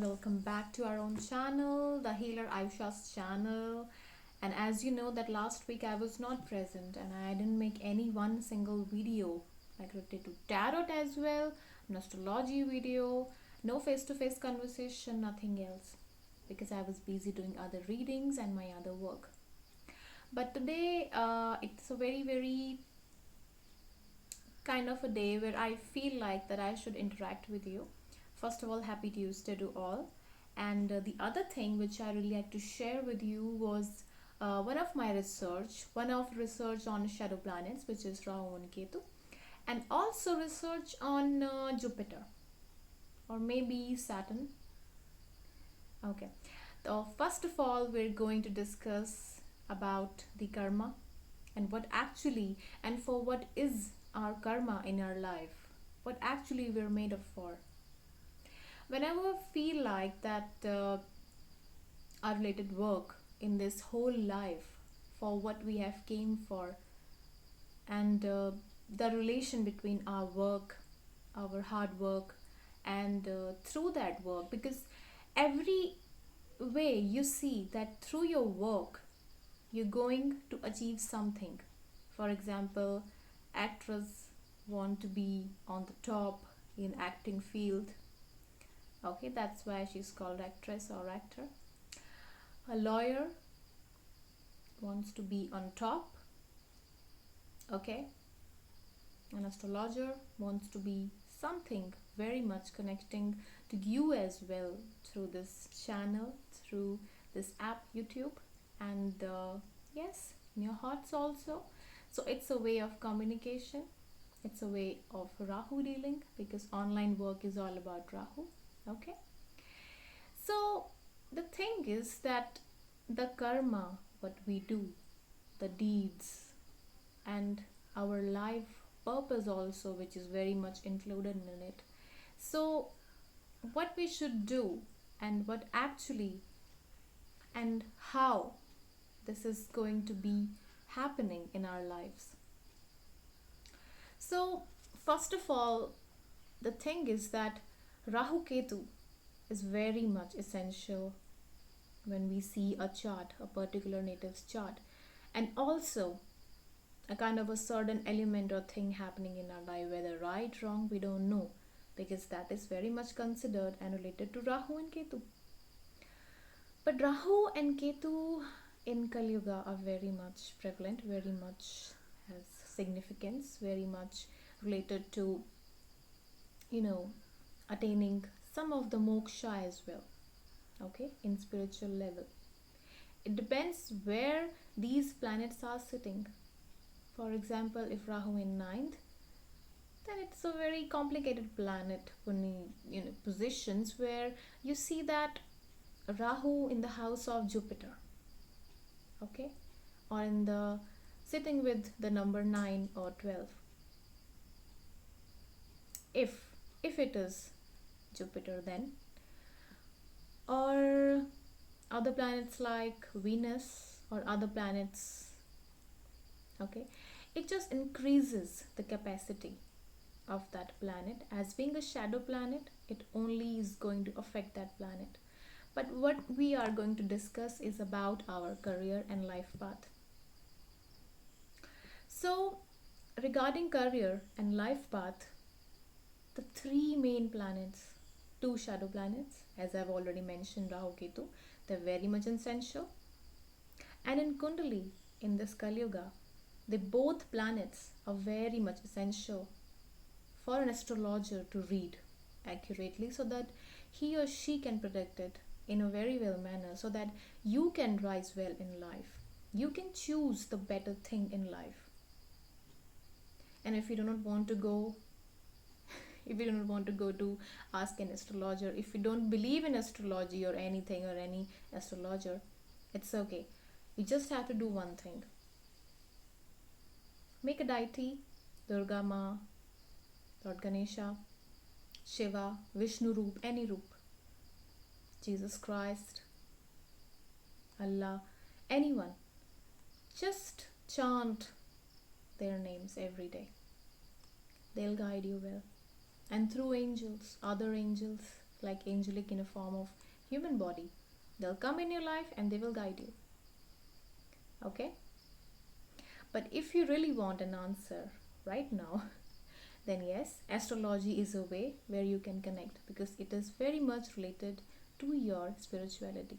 and welcome back to our own channel, the healer Aayusha's channel. And as you know that last week I was not present and I didn't make any one single video like related to tarot as well, an astrology video, no face-to-face conversation, nothing else, because I was busy doing other readings and my other work. But today it's a very kind of a day where I feel like that I should interact with you. First of all, happy Tuesday to all. And the other thing which I really like to share with you was one of research on shadow planets, which is Rahu and Ketu, and also research on Jupiter or maybe Saturn. Okay. So first of all, we're going to discuss about the karma and what actually and for what is our karma in our life, what actually we're made of for. Whenever I feel like that our related work in this whole life for what we have came for, and the relation between our work, our hard work, and through that work, because every way you see that through your work you're going to achieve something. For example, actress want to be on the top in acting field. Okay, that's why she's called actress or actor. A lawyer wants to be on top. Okay, an astrologer wants to be something very much connecting to you as well through this channel, through this app YouTube, and yes, in your hearts also. So it's a way of communication, it's a way of Rahu dealing, because online work is all about Rahu. Okay, so the thing is that the karma, what we do, the deeds, and our life purpose also, which is very much included in it. So what we should do and what actually and how this is going to be happening in our lives. So first of all, the thing is that Rahu Ketu is very much essential when we see a chart, a particular native's chart, and also a kind of a certain element or thing happening in our life, whether right, wrong, we don't know, because that is very much considered and related to Rahu and Ketu. But Rahu and Ketu in Kali Yuga are very much prevalent, very much has significance, very much related to, attaining some of the moksha as well. Okay, in spiritual level, it depends where these planets are sitting. For example, if Rahu in ninth, then it's a very complicated planet. When positions where you see that Rahu in the house of Jupiter, okay, or in the sitting with the number 9 or 12. If it is Jupiter, then, or other planets like Venus or other planets, okay, it just increases the capacity of that planet. As being a shadow planet, it only is going to affect that planet. But what we are going to discuss is about our career and life path. So regarding career and life path, the three main planets, two shadow planets, as I've already mentioned, Rahu Ketu, they're very much essential. And in Kundali, in this Kali Yuga, they both planets are very much essential for an astrologer to read accurately, so that he or she can predict it in a very well manner, so that you can rise well in life. You can choose the better thing in life. And if you do not want to go to ask an astrologer, if you don't believe in astrology or anything or any astrologer, it's okay. You just have to do one thing. Make a deity, Durga Ma, Lord Ganesha, Shiva, Vishnu Roop, any Roop, Jesus Christ, Allah, anyone. Just chant their names every day. They'll guide you well. And through angels, other angels, like angelic in a form of human body. They'll come in your life and they will guide you. Okay? But if you really want an answer right now, then yes, astrology is a way where you can connect, because it is very much related to your spirituality.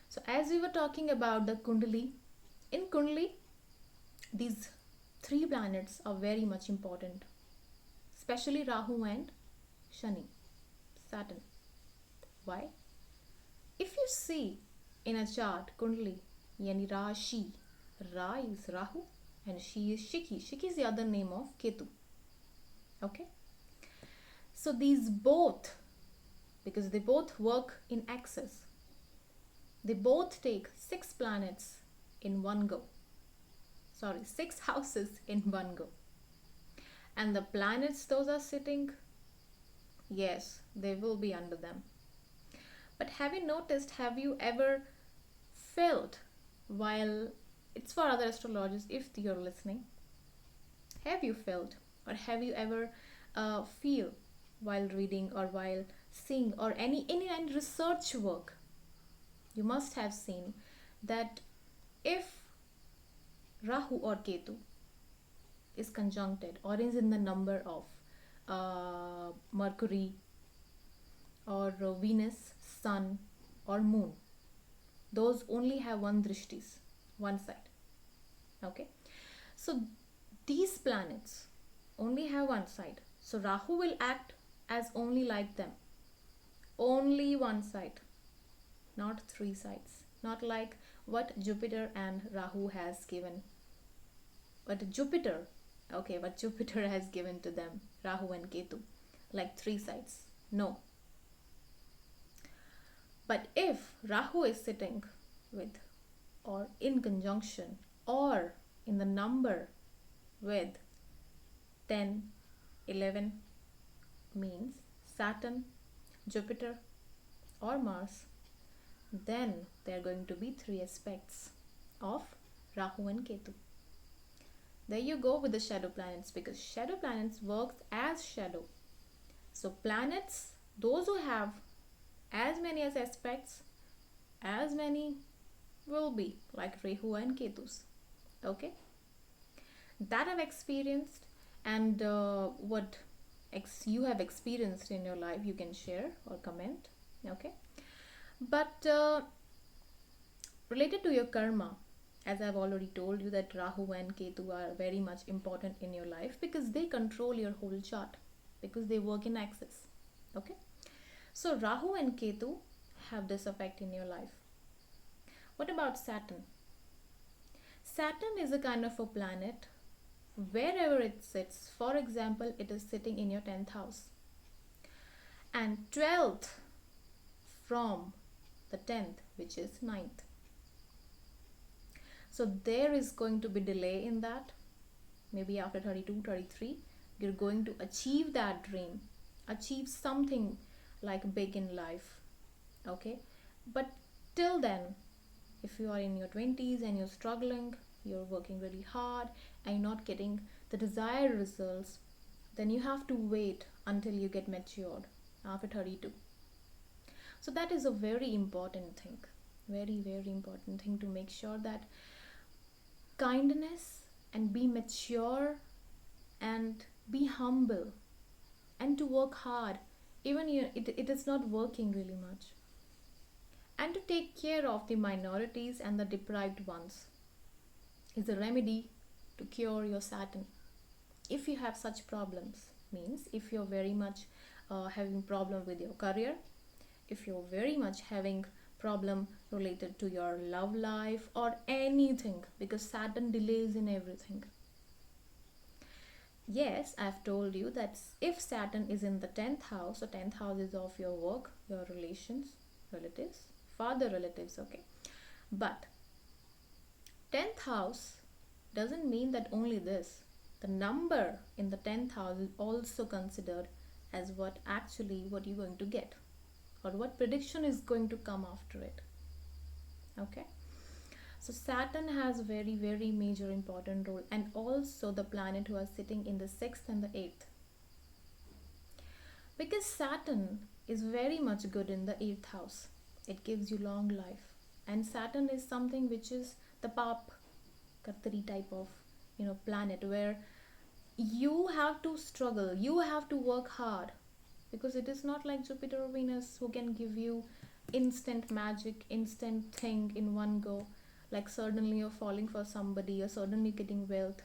So as we were talking about the Kundali, in Kundali, these three planets are very much important, especially Rahu and Shani, Saturn. Why? If you see in a chart Kundali, yani Rashi, Ra is Rahu and Shi is Shiki. Shiki is the other name of Ketu. Okay? So these both, because they both work in axis, they both take 6 planets in one go. Sorry, 6 houses in one go. And the planets those are sitting, yes, they will be under them. But have you noticed, have you ever felt, while it's for other astrologers if you're listening, have you felt or have you ever feel while reading or while seeing or any research work, you must have seen that if Rahu or Ketu is conjuncted or is in the number of Mercury or Venus, Sun or Moon, those only have one drishtis, one side. Okay, so these planets only have one side. So Rahu will act as only like them, only one side, not 3 sides, not like what Jupiter and Rahu has given, what Jupiter has given to them, Rahu and Ketu, like 3 sides. No. But if Rahu is sitting with or in conjunction or in the number with 10, 11, means Saturn, Jupiter or Mars, then there are going to be 3 aspects of Rahu and Ketu. There you go with the shadow planets, because shadow planets works as shadow. So planets, those who have as many as aspects, as many will be like Rahu and Ketus. Okay, that I've experienced, and what you have experienced in your life, you can share or comment. Okay, but related to your karma, as I've already told you, that Rahu and Ketu are very much important in your life because they control your whole chart, because they work in axis. Okay, so Rahu and Ketu have this effect in your life. What about Saturn? Saturn is a kind of a planet wherever it sits. For example, it is sitting in your 10th house and 12th from the 10th, which is 9th. So there is going to be delay in that. Maybe after 32, 33, you're going to achieve that dream, achieve something like big in life. Okay, but till then, if you are in your 20s and you're struggling, you're working really hard and you're not getting the desired results, then you have to wait until you get matured after 32. So that is a very important thing, very, very important thing, to make sure that kindness and be mature and be humble and to work hard even it is not working really much, and to take care of the minorities and the deprived ones is a remedy to cure your Saturn. If you have such problems, means if you're very much having problem with your career, if you're very much having problem related to your love life or anything, because Saturn delays in everything. Yes, I've told you that if Saturn is in the 10th house, so 10th house is of your work, your relations, relatives, father relatives, okay. But 10th house doesn't mean that only this. The number in the 10th house is also considered as what you're going to get, or what prediction is going to come after it. Okay, so Saturn has very, very major important role, and also the planet who are sitting in the 6th and the 8th. Because Saturn is very much good in the 8th house. It gives you long life. And Saturn is something which is the pap Kartari type of planet, where you have to struggle, you have to work hard, because it is not like Jupiter or Venus who can give you instant magic, instant thing in one go, like suddenly you're falling for somebody or suddenly getting wealth.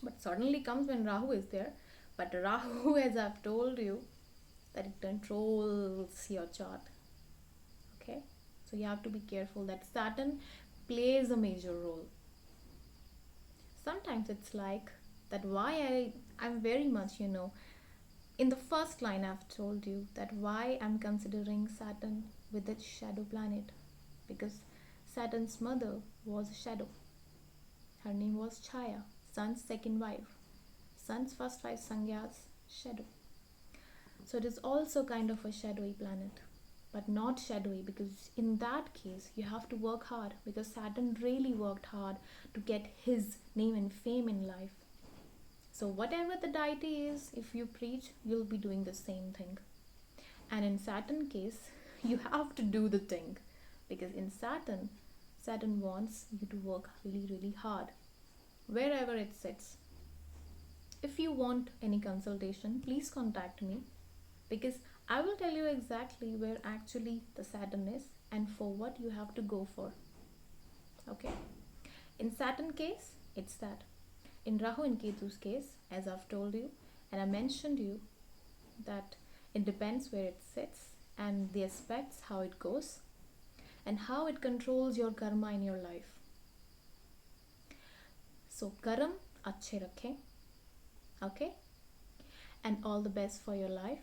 But suddenly comes when Rahu is there. But Rahu, as I've told you, that it controls your chart. Okay, so you have to be careful that Saturn plays a major role. Sometimes it's like that why I'm very much in the first line I've told you that why I'm considering Saturn with its shadow planet, because Saturn's mother was a shadow. Her name was Chaya, Sun's second wife. Sun's first wife Sangya's shadow. So it is also kind of a shadowy planet, but not shadowy, because in that case you have to work hard, because Saturn really worked hard to get his name and fame in life. So whatever the deity is, if you preach, you'll be doing the same thing. And in Saturn case, you have to do the thing, because in Saturn wants you to work really, really hard, wherever it sits. If you want any consultation, please contact me, because I will tell you exactly where actually the Saturn is and for what you have to go for. Okay? In Saturn case, it's that. In Rahu and Ketu's case, as I've told you, and I mentioned you, that it depends where it sits and the aspects, how it goes, and how it controls your karma in your life. So karam achhe rakhe, okay? And all the best for your life.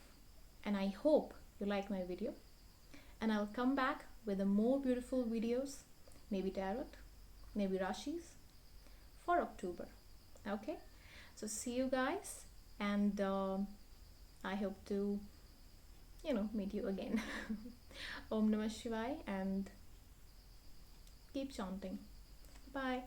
And I hope you like my video. And I'll come back with a more beautiful videos, maybe tarot, maybe Rashis, for October. Okay? So see you guys, and I hope to meet you again. Om Namah Shivaya, and keep chanting. Bye.